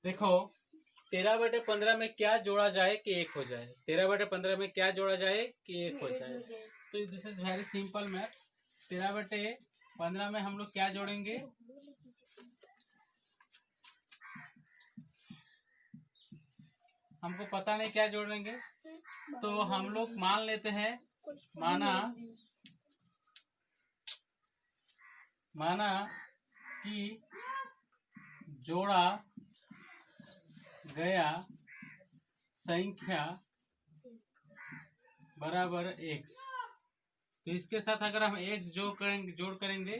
देखो 13/15 में क्या जोड़ा जाए कि 1 हो जाए। 13/15 में क्या जोड़ा जाए कि 1 हो जाए। तो this is very simple math. 13/15 में हम लोग क्या जोड़ेंगे, हमको पता नहीं क्या जोड़ेंगे, तो हम लोग मान लेते हैं, माना कि जोड़ा गया संख्या बराबर x। तो इसके साथ अगर हम x जोड़ करेंगे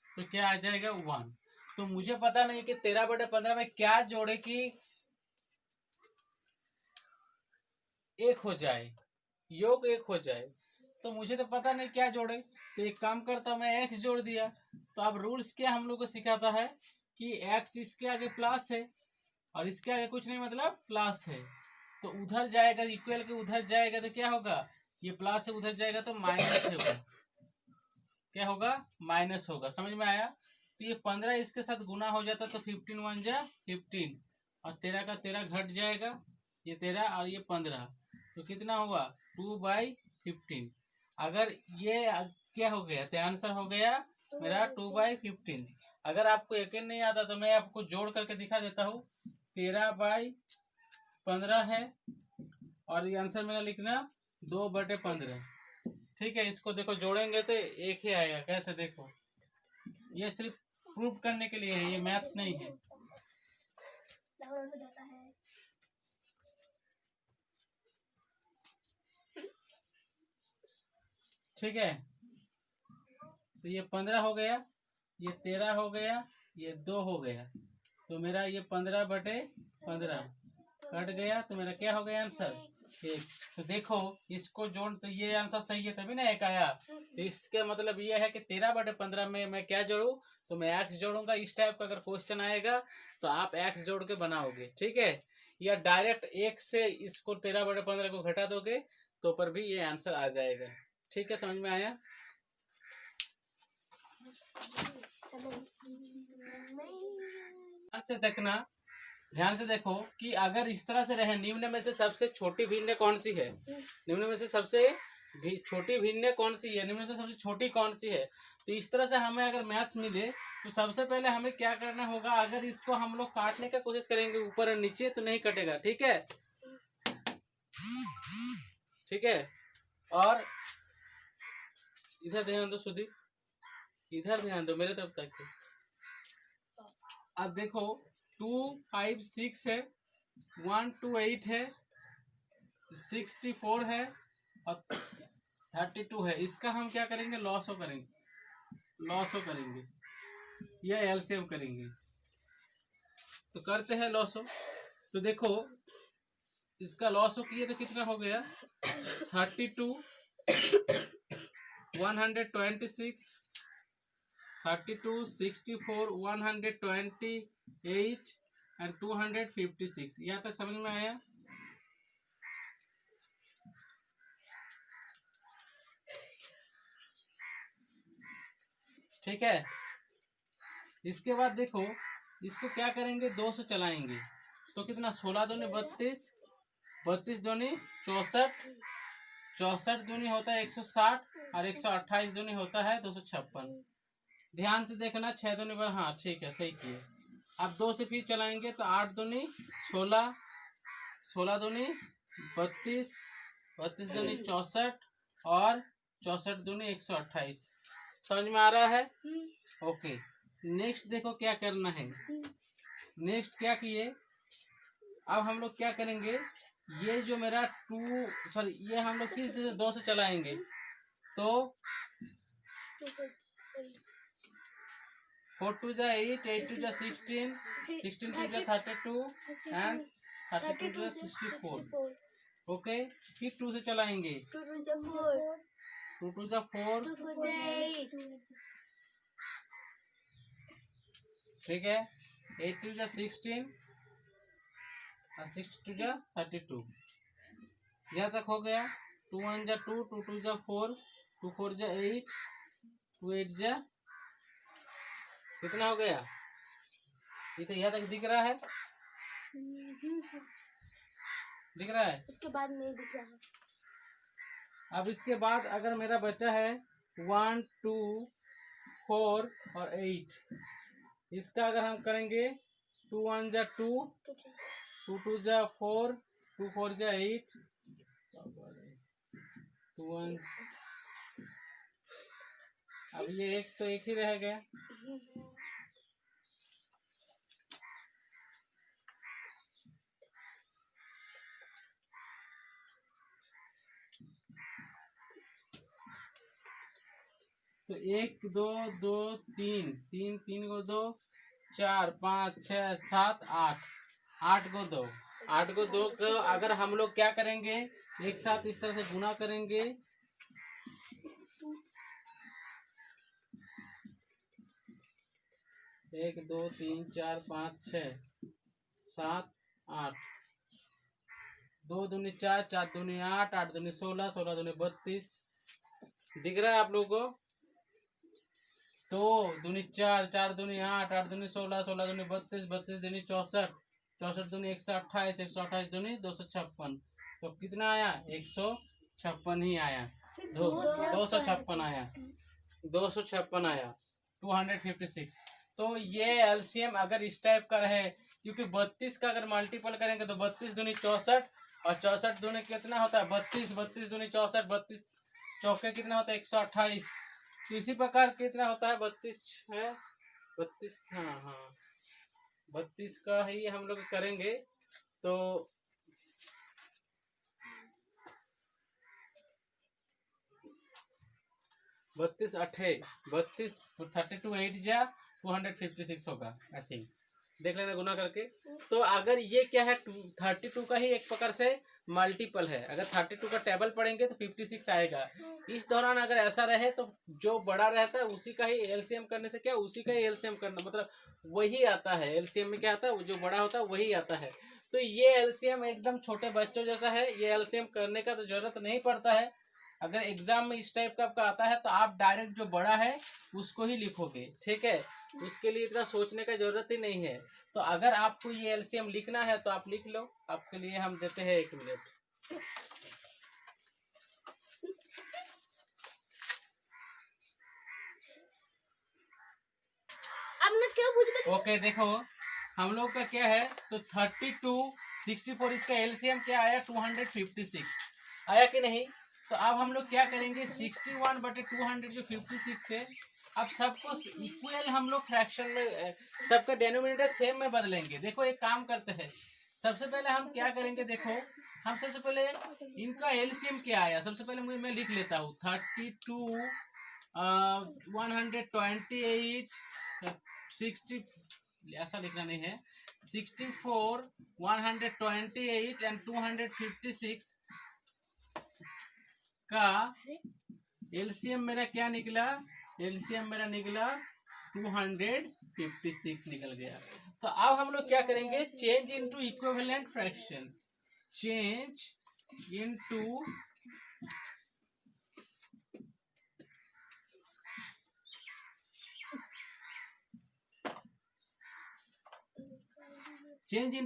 तो क्या आ जाएगा 1। तो मुझे पता नहीं कि 13/15 में क्या जोड़े कि 1 हो जाए, योग 1 हो जाए। तो मुझे तो पता नहीं क्या जोड़े, तो एक काम करता हूं, मैं x जोड़ दिया। तो अब रूल्स क्या हम लोग को सिखाता है कि x इसके आगे प्लस है और इसके आगे कुछ नहीं, मतलब प्लस है। तो उधर जाएगा, इक्वल के उधर जाएगा तो क्या होगा, ये प्लस है, उधर जाएगा तो माइनस होगा। क्या होगा, माइनस होगा। समझ में आया। तो ये 15 इसके साथ गुना हो जाता तो 15 1 जा 15 और 13 का 13 घट जाएगा, ये 13 और ये 15, तो कितना हुआ 2/15। अगर ये क्या हो गया, तो आंसर हो गया मेरा 2/15। अगर आपको यकीन नहीं आता तो मैं आपको जोड़ करके दिखा देता हूँ। 13/15 है और ये आंसर मेरा लिखना 2/15। ठीक है, इसको देखो जोड़ेंगे तो 1 ही आएगा। कैसे, देखो ये सिर्फ प्रूव करने के लिए है, ये मैथ्स नहीं है। ठीक है, तो ये 15 हो गया, ये 13 हो गया, ये 2 हो गया, तो मेरा ये 15/15 कट गया, तो मेरा क्या हो गया आंसर 1। तो देखो इसको जोड़, तो ये आंसर सही है तभी ना 1 आया। तो इसका मतलब ये है कि 13/15 में मैं क्या जोड़ू, तो मैं x जोड़ूंगा। इस टाइप का अगर क्वेश्चन आएगा तो आप x जोड़ के बनाओगे। ठीक है, या डायरेक्ट 1 से इसको 13/15 को घटा दोगे तो पर भी ये आंसर आ जाएगा। ठीक है, समझ में आया। ध्यान से देखना, ध्यान से देखो कि अगर इस तरह से रहे, निम्न में से सबसे छोटी भिन्न कौन सी है, निम्न में से सबसे छोटी भिन्न कौन सी है, निम्न में से सबसे छोटी कौन सी है। तो इस तरह से हमें अगर मैथ मिले तो सबसे पहले हमें क्या करना होगा, अगर इसको हम लोग काटने का कोशिश करेंगे ऊपर और नीचे तो नहीं कटेगा। ठीक है, ठीक है। और इधर ध्यान दो सुधीर, इधर ध्यान दो मेरे तरफ तक। अब देखो 2 5 6 है, 1 2 8 है, 64 है और 32 है। इसका हम क्या करेंगे, लॉसो करेंगे या एलसीएम करेंगे। तो करते हैं लॉसो। तो देखो इसका लॉसो किए तो कितना हो गया 32 126 32 64 128 एंड 256। यहाँ तक समझ में आया। ठीक है, इसके बाद देखो इसको क्या करेंगे, 2 से चलाएंगे तो कितना 16 दूनी 32, 32 दूनी 64, 64 दूनी होता है 160 और 128 दूनी होता है 256। ध्यान से देखना 6 दूनी पर, हाँ ठीक है सही किए। अब 2 से फिर चलाएंगे तो 8 दूनी 16, 16 दूनी 32, 32 दूनी 64 और 64 दूनी 128। समझ में आ रहा है। ओके, नेक्स्ट देखो क्या करना है। नेक्स्ट क्या किए, अब हम लोग क्या करेंगे, ये जो मेरा ये हम लोग किस 2 से चलाएंगे तो 4 2 जा 8, 8 2 जा 16, 16 2 जा 32 एंड 32 जा 64। ओके, फिर 2 से चलाएंगे 2 2 जा 4, ठीक है, 8 2 जा 16 और 6 2 जा 32। यहाँ तक हो गया। 2 1 जा 2, 2 2 जा 4, 2 4 जा 8, 2 8 जा कितना हो गया? ये तो यहाँ तक दिख रहा है, दिख रहा है। उसके बाद नहीं दिख रहा है। अब इसके बाद अगर मेरा बचा है 1 2 4 और 8, इसका अगर हम करेंगे 2 1 जा 2, 2 2 जा 4, 2 4 जा 8, 2 1, अब ये एक तो एक ही रह गया। तो 1 2 2 3 3 3 को 2 4 5 6 7 8 8 को 2 8 को 2 को अगर हम लोग क्या करेंगे, एक साथ इस तरह से गुना करेंगे, एक 2 3 4 5 6 7 8, 2 दूनी 4 4 दूनी 8 8 दूनी 16 16 दूनी 32, दिख रहा है आप लोगों को? 2 दूनी 4 4 दूनी 8 8 दूनी 16 16 दूनी 32 32 दूनी 64 64 दूनी 128 128 दूनी 256, तो कितना आया? 156 ही आया। 256 आया, 256 आया, 256। तो ये एलसीएम अगर इस टाइप का रहे, क्योंकि 32 का अगर मल्टीपल करेंगे तो 32 दूनी 64 और 64 दूनी कितना होता है? 32 32 दूनी 64, 32 चौके कितना होता है? 128। तो इसी प्रकार कितना होता है? 32 है, 32, हाँ हाँ 32 का ही हम लोग करेंगे। तो 32 32 32 8 जा 256 होगा, आई थिंक, देख लेना गुना करके। तो अगर ये क्या है, 32 का ही एक प्रकार से मल्टीपल है। अगर 32 का टेबल पढ़ेंगे तो 56 आएगा। इस दौरान अगर ऐसा रहे तो जो बड़ा रहता है उसी का ही एलसीएम करने से क्या, उसी का ही एलसीएम करना, मतलब वही आता है। एलसीएम में क्या आता है, जो बड़ा होता है वही आता है। तो ये एलसीएम एकदम छोटे बच्चों जैसा है, ये एलसीएम करने का तो जरूरत नहीं पड़ता है। अगर एग्जाम में इस टाइप का आपका आता है तो आप डायरेक्ट जो बड़ा है उसको ही लिखोगे, ठीक है। उसके लिए इतना सोचने का जरूरत ही नहीं है। तो अगर आपको ये एलसीएम लिखना है तो आप लिख लो। आपके लिए हम देते हैं 1 मिनट। अब ना क्या पूछते? ओके देखो हम लोग का क्या है, तो 32 64 इसका एलसीएम क्या आया? 256 आया कि नहीं। तो अब हम लोग क्या करेंगे, 61/200 जो 56 है, अब सबको इक्वल हम लोग फ्रैक्शन में, सबका डिनोमिनेटर सेम में बदलेंगे। देखो एक काम करते हैं, सबसे पहले हम क्या करेंगे, देखो हम सबसे पहले इनका एलसीएम क्या आया, सबसे पहले मैं लिख लेता हूँ। 32 128 60, ऐसा लिखना नहीं है, 64 128 एंड 256 का एलसीएम मेरा क्या निकला? एलसीएम मेरा निकला 256 निकल गया। तो अब हम लोग क्या करेंगे, change into equivalent fraction, change into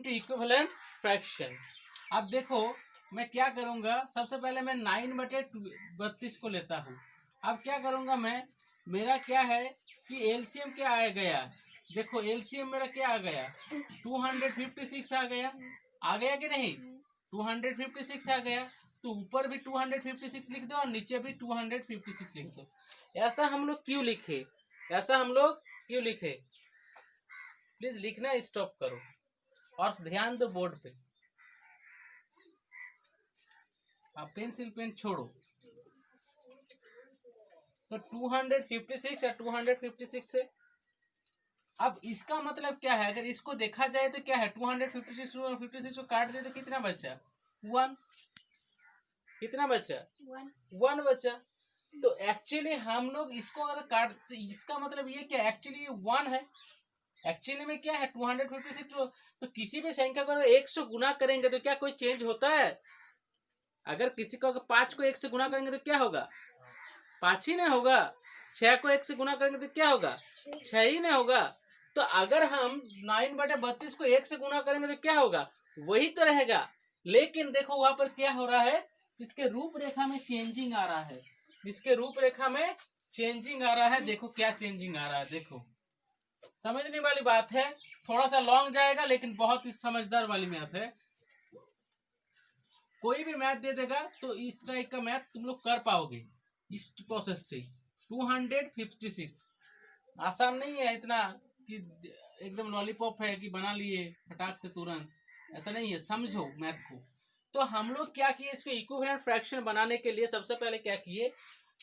equivalent fraction. अब देखो मैं क्या करूंगा, सबसे पहले मैं 9/32 को लेता हूँ। अब क्या करूंगा मैं, मेरा क्या है कि एलसीएम क्या आ गया, देखो एलसीएम मेरा क्या आ गया, 256 आ गया कि नहीं? 256 आ गया, तो ऊपर भी 256 लिख दो और नीचे भी 256 लिख दो। ऐसा हम लोग क्यों लिखे, प्लीज लिखना स्टॉप करो और ध्यान दो बोर्ड पे। आप पेंसिल पेन छोड़ो। तो 256 या 256 से, अब इसका मतलब क्या है, अगर इसको देखा जाए तो क्या है, 256 को काट दे तो कितना बचा? 1। कितना बचा? 1 बचा। तो एक्चुअली हम लोग इसको अगर काट, तो इसका मतलब ये क्या, एक्चुअली ये 1 है। एक्चुअली में क्या है 256। तो किसी भी संख्या को 1 से गुना करेंगे तो क्या कोई चेंज होता है? अगर किसी को 5 को 1 से गुना करेंगे तो क्या होगा? 5 ही नहीं होगा। 6 को 1 से गुना करेंगे तो क्या होगा? 6 ही नहीं होगा। तो अगर हम 9/32 को 1 से गुना करेंगे तो क्या होगा? वही तो रहेगा। लेकिन देखो वहां पर क्या हो रहा है, इसके रूपरेखा में चेंजिंग आ रहा है। इसके रूपरेखा में चेंजिंग आ रहा है। देखो क्या चेंजिंग आ रहा है, देखो समझने वाली बात है। थोड़ा सा लॉन्ग जाएगा लेकिन बहुत ही समझदार वाली मैथ है। कोई भी मैथ दे देगा तो इस टाइप का मैथ तुम लोग कर पाओगे इस प्रोसेस से। 256 आसान नहीं है इतना कि एकदम लॉलीपॉप है कि बना लिए फटाक से तुरंत, ऐसा नहीं है। समझो मैथ को। तो हम लोग क्या किए, इसको इक्विवेलेंट फ्रैक्शन बनाने के लिए सबसे पहले क्या किए,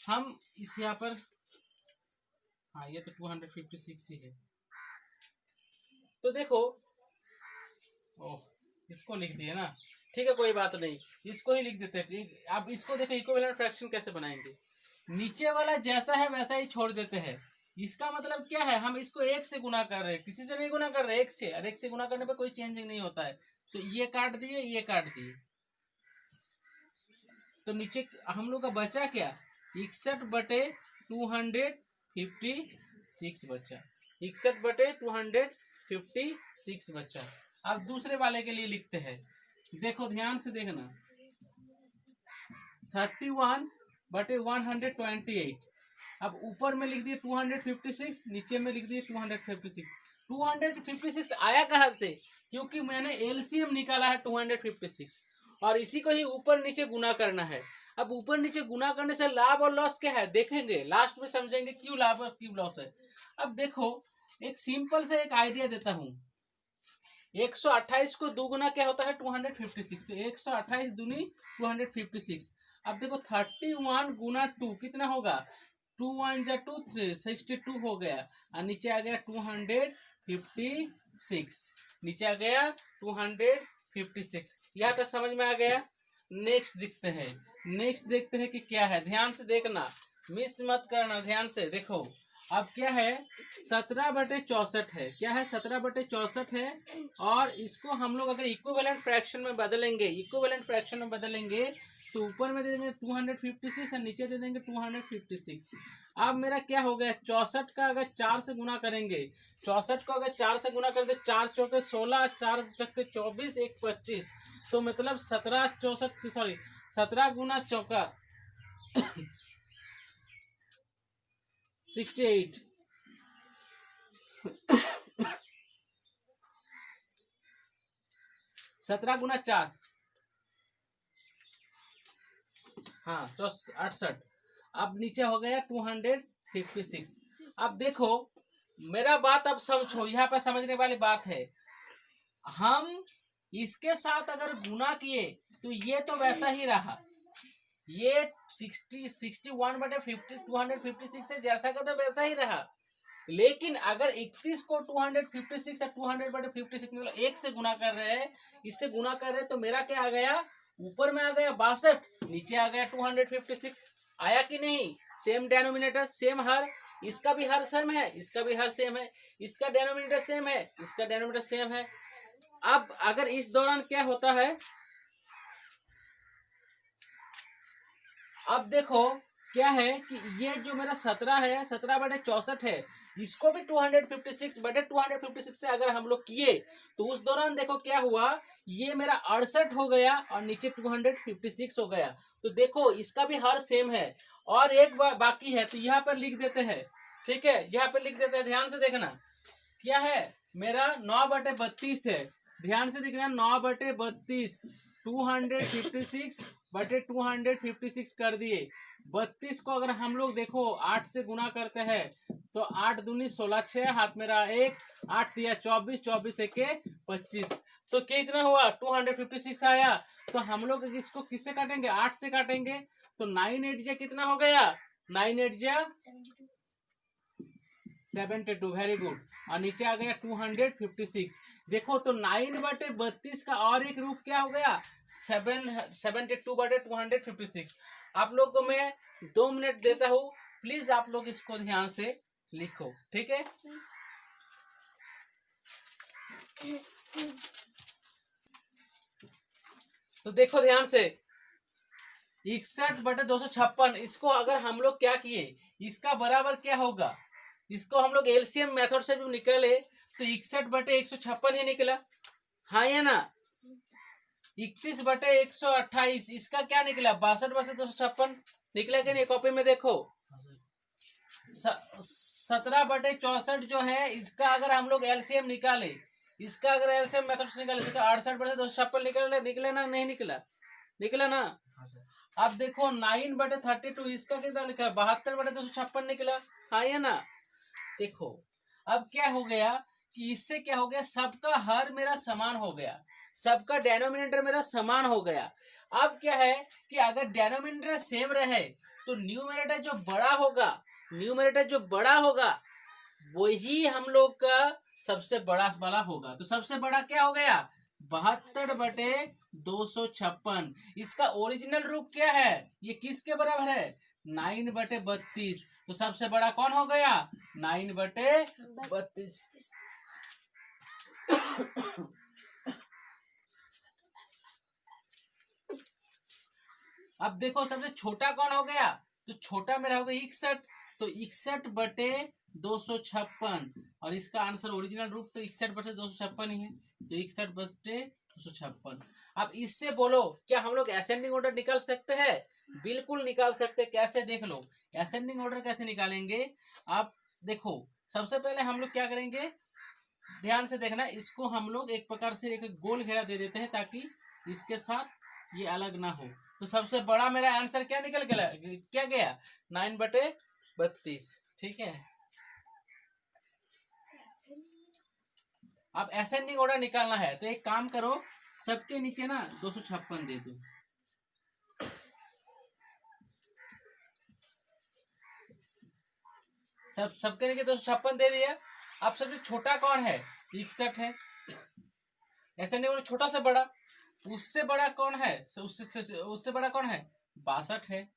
हम इस यहाँ पर, हाँ ये तो 256 ही है। तो देखो, ओह इसको लिख दिए ना, ठीक है कोई बात नहीं, इसको ही लिख देते हैं। अब इसको देखो इक्विवेलेंट फ्रैक्शन कैसे बनाएंगे। नीचे वाला जैसा है वैसा ही छोड़ देते हैं। इसका मतलब क्या है, हम इसको 1 से गुना कर रहे हैं, किसी से नहीं गुना कर रहे, 1 से। और 1 से गुना करने पे कोई चेंजिंग नहीं होता है। तो ये काट दिए, ये काट दिए, तो नीचे हम लोग का बचा क्या, 61/256 बचा। 61/256 बचा। अब दूसरे वाले के लिए लिखते हैं। देखो ध्यान से देखना, 31/128। अब ऊपर में लिख दिए 256, नीचे में लिख दिए 256। 256 आया कहाँ से, क्योंकि मैंने एलसीएम निकाला है 256, और इसी को ही ऊपर नीचे गुना करना है। अब ऊपर नीचे गुना करने से लाभ और लॉस क्या है देखेंगे, लास्ट में समझेंगे क्यों लाभ और क्यों लॉस है। अब देखो एक सिंपल से एक आइडिया देता हूं। 128 को दुगुना क्या होता है, 256। 128 दूनी 256। अब देखो 31 गुना 2 कितना होगा, 2 1 जा 2 3 62 हो गया। और नीचे आ गया 256, नीचे आ गया 256। यहाँ तक समझ में आ गया। नेक्स्ट देखते हैं कि क्या है। ध्यान से देखना, मिस मत करना, ध्यान से देखो। अब क्या है, 17/64 है। क्या है, 17/64 है। और इसको हम लोग अगर इक्विवेलेंट फ्रैक्शन में बदलेंगे, तो ऊपर में दे देंगे 256 और नीचे दे देंगे 256। अब मेरा क्या हो गया, 64 का अगर 4 से गुना करेंगे, 64 को अगर 4 से गुना कर दे, 4 चौके 16, 4 चौके 24, 1 25, तो मतलब 17 गुना चौका 68। 17 गुना 4, हाँ तो 68। अब नीचे हो गया 256। अब देखो मेरा बात अब समझो, यहाँ पर समझने वाली बात है। हम इसके साथ अगर गुना किए तो ये तो वैसा ही रहा, ये 61/50 256 से जैसा का तो वैसा ही रहा। लेकिन अगर 31 को 256 और 200/56 मतलब 1 से गुना कर रहे हैं, इससे गुना कर रहे हैं, तो मेरा क्या आ गया, ऊपर में आ गया 62, नीचे आ गया 256। आया कि नहीं, सेम डेनोमिनेटर सेम हर, इसका भी हर सेम है, इसका भी हर सेम है, इसका डेनोमिनेटर सेम है, इसका डेनोमिनेटर सेम है। अब अगर इस दौरान क्या होता है, अब देखो क्या है कि ये जो मेरा 17 है, 17/64 है, इसको भी 256/256 से अगर हम लोग किए, तो उस दौरान देखो क्या हुआ, ये मेरा 68 हो गया और नीचे 256 हो गया। तो देखो इसका भी हर सेम है। और एक बाकी है, तो यहाँ पर लिख देते हैं, ठीक है, यहाँ पर लिख देते हैं। ध्यान से देखना क्या है, मेरा 9/32 है। ध्यान से देखना, 9/32, 256/256 कर दिए। 32 को अगर हम लोग देखो 8 से गुना करते हैं, तो 8 दूनी 16, 6 हाथ में रहा 1, 8 दिया 24, 24 1 25। तो कितना हुआ, 256 आया। तो हम लोग इसको किससे काटेंगे, 8 से काटेंगे। तो 9 8 जा कितना हो गया, 9 8 जा 72, वेरी गुड। और नीचे आ गया 256। देखो तो 9/32 का और एक रूप क्या हो गया, 72/256। आप लोग को मैं 2 मिनट देता हूँ, प्लीज आप लोग इसको ध्यान से लिखो, ठीक है। तो देखो ध्यान से, 61/256, इसको अगर हम लोग क्या किए, इसका बराबर क्या होगा, इसको हम लोग एलसीएम मेथड से भी निकाले तो 61/156 ही निकला, हाँ या ना। 31/128, इसका क्या निकला, 62/256 निकला कि नहीं, कॉपी में देखो। 17/64 जो है, इसका अगर हम लोग एलसीएम निकाले, इसका अगर एलसीएम मेथड से निकाले तो 68/256 निकले ना, नहीं निकला, निकला ना। अब देखो 9/32, इसका कितना लिखा है, 72/256 निकला, हाँ या ना। देखो अब क्या हो गया कि इससे क्या हो गया, सबका हर मेरा समान हो गया, सबका डेनोमिनेटर मेरा समान हो गया। अब क्या है कि अगर डेनोमिनेटर सेम रहे तो न्यूमरेटर जो बड़ा होगा, न्यूमरेटर जो बड़ा होगा वही हम लोग का सबसे बड़ा वाला होगा। तो सबसे बड़ा क्या हो गया, 72/256। इसका ओरिजिनल रूप क्या है, ये किसके बराबर है, 9/32। तो सबसे बड़ा कौन हो गया, 9/32। अब देखो सबसे छोटा कौन हो गया, तो छोटा मेरा हो गया 61, तो 61/256, और इसका आंसर ओरिजिनल रूप तो 61/256 ही है, तो 61/256। अब इससे बोलो क्या हम लोग असेंडिंग ऑर्डर निकाल सकते हैं, बिल्कुल निकाल सकते, कैसे देख लो। असेंडिंग ऑर्डर कैसे निकालेंगे, आप देखो सबसे पहले हम लोग क्या करेंगे, ध्यान से देखना, इसको हम लोग एक प्रकार से एक गोल घेरा दे देते हैं ताकि इसके साथ ये अलग ना हो। तो सबसे बड़ा मेरा आंसर क्या निकल गया, क्या गया, 9/32, ठीक है। अब असेंडिंग ऑर्डर निकालना है तो एक काम करो, सबके नीचे ना 256 दे दो, सबके नीचे 256 दे दिया। अब सबसे छोटा कौन है, 61 है, असेंडिंग ऑर्डर छोटा से बड़ा, उससे बड़ा कौन है, उससे बड़ा कौन है, 62 है,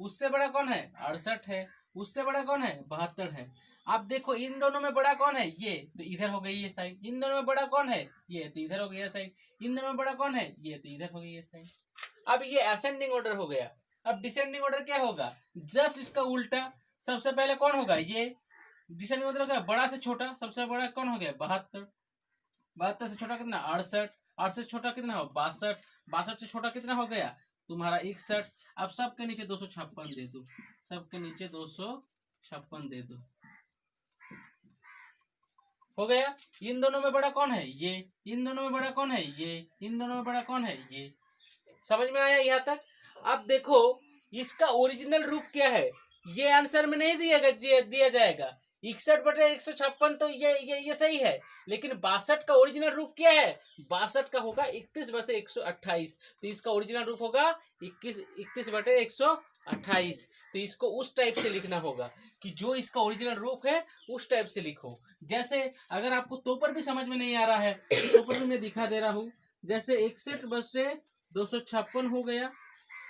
उससे बड़ा कौन है, 68 है, उससे बड़ा कौन है, 72 है। आप देखो इन दोनों में बड़ा कौन है, ये, तो इधर हो गई ये साइन, इन दोनों में बड़ा कौन है, ये, तो इधर हो गई ये साइन, इन दोनों में बड़ा कौन है, ये, तो इधर हो गई ये साइन। अब ये असेंडिंग ऑर्डर हो गया। अब डिसेंडिंग ऑर्डर क्या होगा, जस्ट इसका उल्टा, सबसे पहले कौन होगा, ये डिसेंडिंग ऑर्डर होगा बड़ा से छोटा, सबसे बड़ा कौन हो गया, 72, 72 से छोटा कितना, 68, 68 से छोटा कितना हो, 62, 62 से छोटा कितना हो गया तुम्हारा 61। अब सबके नीचे 256 दे दो, सबके नीचे 256 दे दो, हो गया। इन दोनों में बड़ा कौन है, ये, इन दोनों में बड़ा कौन है, ये, इन दोनों में बड़ा कौन है, ये। समझ में आया यहाँ तक। अब देखो इसका ओरिजिनल रूप क्या है, ये आंसर में नहीं दिया जाएगा। 61/156 तो ये सही है, लेकिन 62 का ओरिजिनल रूप क्या है, 62 का होगा 31/128, तो इसका ओरिजिनल रूप होगा 31/128। तो इसको उस टाइप से लिखना होगा कि जो इसका ओरिजिनल रूप है उस टाइप से लिखो। जैसे अगर आपको तोपर भी समझ में नहीं आ रहा है तो तोपर भी मैं दिखा दे रहा हूँ। जैसे 61/256 हो गया।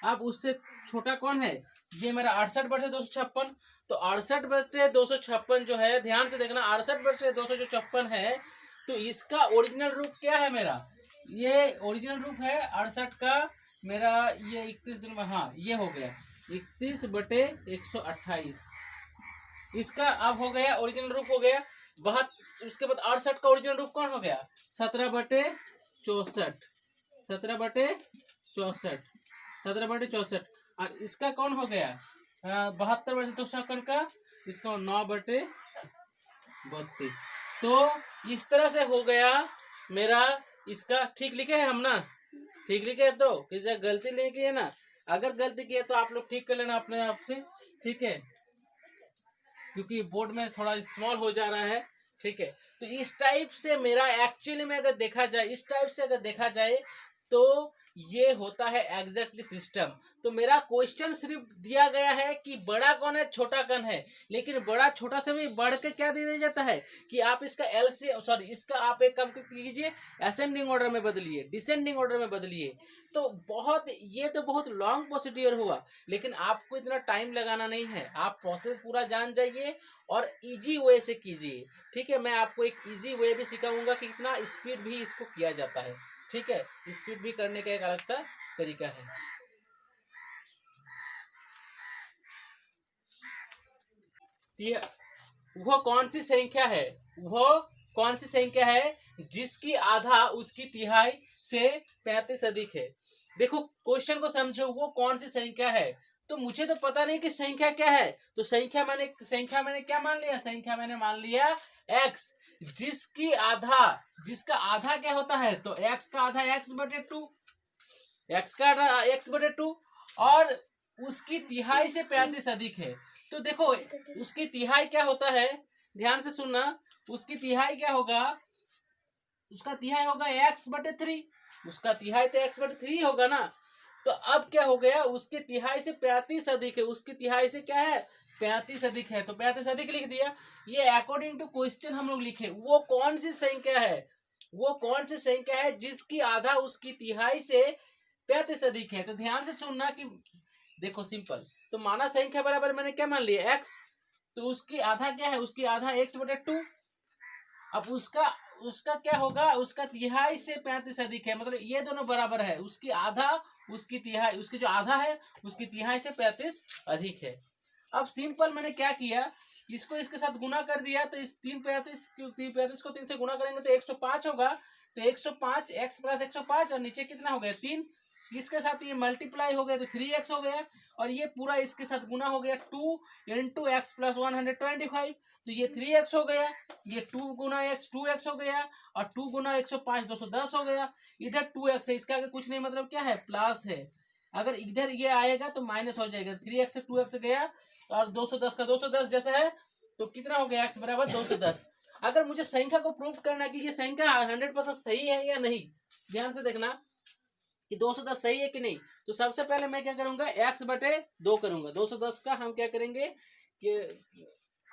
अब उससे छोटा कौन है, ये मेरा 68/256। तो 68/256 जो है, ध्यान से देखना, 68/256 है, तो इसका ओरिजिनल रूप क्या है मेरा, ये ओरिजिनल रूप है 68 का मेरा, ये 31 दिन में, हाँ ये हो गया 31/128, इसका अब हो गया ओरिजिनल रूप हो गया। वह उसके बाद 68 का ओरिजिनल रूप कौन हो गया, 17/64, 17/64, 17/64। और इसका कौन हो गया 72/256 का, इसका 9/32। तो इस तरह से हो गया मेरा, इसका ठीक लिखे है हम ना, ठीक लिखे है, तो किसी गलती नहीं की है ना, अगर गलती की है तो आप लोग ठीक कर लेना अपने आप से, ठीक है, क्योंकि बोर्ड में थोड़ा स्मॉल हो जा रहा है, ठीक है। तो इस टाइप से मेरा एक्चुअली में अगर देखा जाए, इस टाइप से अगर देखा जाए तो ये होता है एग्जैक्टली सिस्टम। तो मेरा क्वेश्चन सिर्फ दिया गया है कि बड़ा कौन है, छोटा कौन है, लेकिन बड़ा छोटा से भी बढ़ के क्या दे दिया जाता है कि आप इसका इसका आप एक काम कीजिए, असेंडिंग ऑर्डर में बदलिए, डिसेंडिंग ऑर्डर में बदलिए। तो ये तो बहुत लॉन्ग प्रोसीड्यूर हुआ, लेकिन आपको इतना टाइम लगाना नहीं है, आप प्रोसेस पूरा जान जाइए और इजी वे से कीजिए, ठीक है। मैं आपको एक इजी वे भी सिखाऊंगा कि कितना स्पीड भी इसको किया जाता है, ठीक है। स्पीड भी करने का एक अलग सा तरीका है। वो कौन सी संख्या है, वो कौन सी संख्या है जिसकी आधा उसकी तिहाई से 35 अधिक है। देखो क्वेश्चन को समझो, वो कौन सी संख्या है, तो मुझे तो पता नहीं कि संख्या क्या है, तो संख्या मैंने क्या मान लिया, संख्या मैंने मान लिया x, जिसका आधा क्या होता है, तो x का आधा x/2, x का आधा x/2, और उसकी तिहाई से 35 अधिक है। तो देखो उसकी तिहाई क्या होता है, ध्यान से सुनना, उसकी तिहाई क्या होगा, उसका तिहाई होगा x/3, उसका तिहाई तो x/3 होगा ना। तो अब क्या हो गया, उसकी तिहाई से 35 अधिक है, उसकी तिहाई से क्या है 35 अधिक है, तो 35 अधिक लिख दिया। ये अकॉर्डिंग टू क्वेश्चन हम लोग लिखे, वो कौन सी संख्या है, वो कौन सी संख्या है जिसकी आधा उसकी तिहाई से 35 अधिक है। तो ध्यान से सुनना कि देखो सिंपल, तो माना संख्या बराबर मैंने क्या मान लिया x, तो उसकी आधा क्या है, उसकी आधा x/2। अब उसका क्या होगा, उसका तिहाई से 35 अधिक है, मतलब ये दोनों बराबर है, उसकी आधा उसकी तिहाई, उसकी जो आधा है उसकी तिहाई से 35 अधिक है। अब सिंपल मैंने क्या किया, इसको इसके साथ गुना कर दिया, तो इस 35 को 3 से गुना करेंगे तो 105 होगा, तो 105 x + 105 और नीचे कितना हो गया 3, इसके साथ ये मल्टीप्लाई हो गया तो 3x हो गया, और ये पूरा इसके साथ गुना हो गया 2 × x + 125, तो ये 3x हो गया, ये 2 × x 2x हो गया, और 2 × 105 210 हो गया। इधर 2x है, इसका आगे कुछ नहीं, मतलब क्या है प्लस है, अगर इधर ये आएगा तो माइनस हो जाएगा, 3x से 2x गया, और 210 का 210 जैसा है, तो कितना हो गया x = 210। अगर मुझे संख्या को प्रूव करना कि ये संख्या 100% सही है या नहीं, ध्यान से देखना कि 210 सही है कि नहीं, तो सबसे पहले मैं क्या करूंगा, x/2 करूंगा। 210 का हम क्या करेंगे कि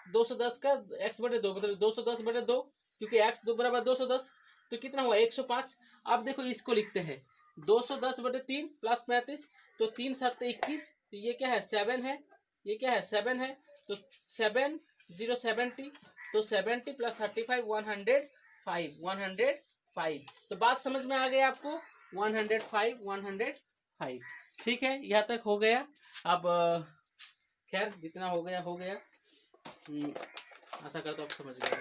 210 का x/2 मतलब 210/2, क्योंकि x = 210, तो कितना हुआ 105। अब देखो इसको लिखते हैं 210/3 + 35, तो 3 7 21, तो ये क्या है 7 है, ये क्या है 7 है, तो 7 0 70, तो 70 + 35 105। तो बात समझ में आ गई आपको, 105। ठीक है, यहाँ तक हो गया। अब खैर जितना हो गया आशा करता हूँ आप समझ गए।